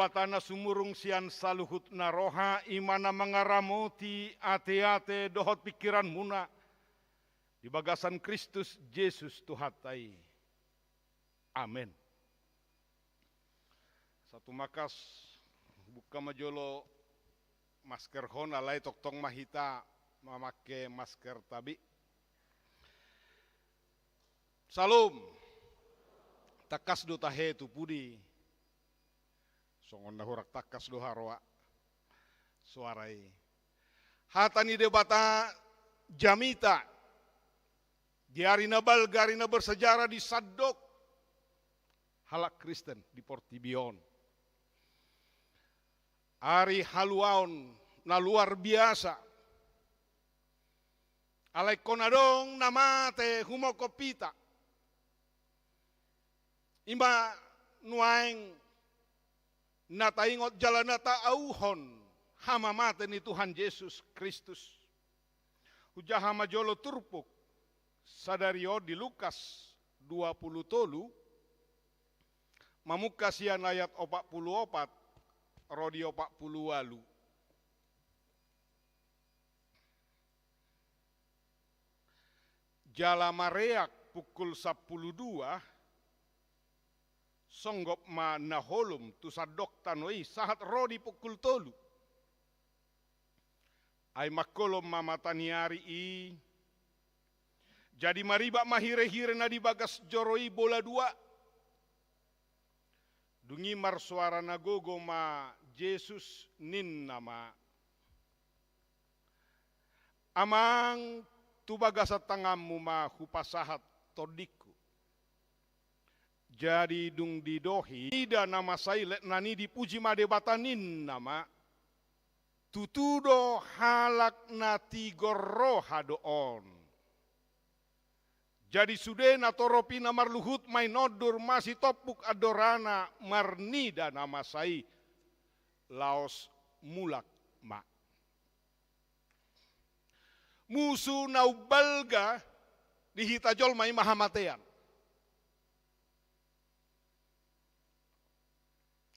batana sumurung sian saluhut naroha imana mengaramoti ate-ate dohot pikiran muna di bagasan Kristus Yesus Tuhatai. Amin. Satu makas buka majolo masker hon alai toktong mahita memakai masker tabi. Salam. Takas do tahe tu pudi. Songon nahurak takas do harwa. Suarai. Hatani debata jamita. Diarina balgarina bersejarah di Sadok. Halak Kristen di Portibion. Ari haluaon na luar biasa. Alai konadong namate humokopita. Ima nuaing nataingot jalanata auhon hama mate ni Tuhan Yesus Kristus. Hujaha majolo turpuk sadario di Lukas 20 tolu mamukasian ayat 44 rodi 40 walu. Jala mareak pukul 12 songgop ma naholum tu sadok tanoi sahat rodi pukul tolu. Ay makolom mamataniari i. Jadi mariba mahire-hire na di bagas joroi bola dua. Dungi marsuara nagogo ma Jesus nin nama. Amang tu bagas tangamu ma hupasahat todiku. Jadi dung didohi ida nama saya nani dipuji made batanin nama tutudo halak nati gorroha doon. Jadi sude natoropi namar luhut mainodur masih topuk adorana marnida nama saya laos mulak ma. Musuh naubalga dihitajol mai mahamatean.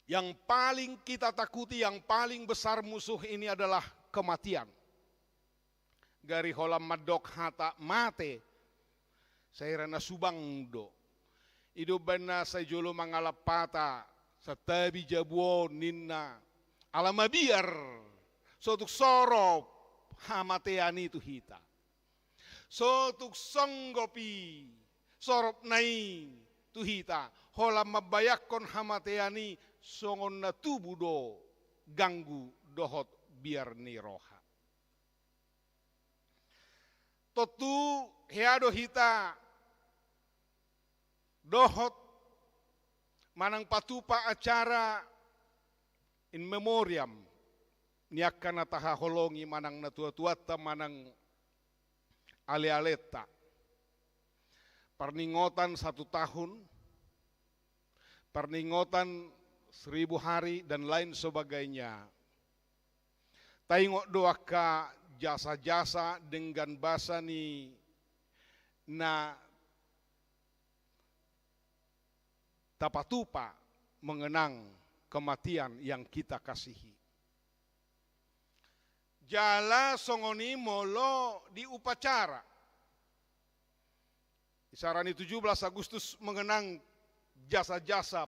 Yang paling kita takuti, yang paling besar musuh ini adalah kematian. Gari holam madok hata mate. Saya rana subang do. Ido bana saya jolo mangalap pata. Satabi jabuo ninna. Alama biar. Sotuk sorop. Hamatean itu hita. Sotuk songgopi. Sorop nai. Tuhita. Holam mabayakon hamateani. Songon na tubudo ganggu dohot biar ni roha. Totu heado hita dohot manang patupa acara in memoriam niakan nataha holongi manang natua-tuata manang ale-aleta. Perningotan 1 tahun, perningotan 1000 hari dan lain sebagainya. Taingok doaka jasa-jasa dengan bahasa ni na tapatupa mengenang kematian yang kita kasihi. Jala songoni molo di upacara. Isarani 17 Agustus mengenang jasa-jasa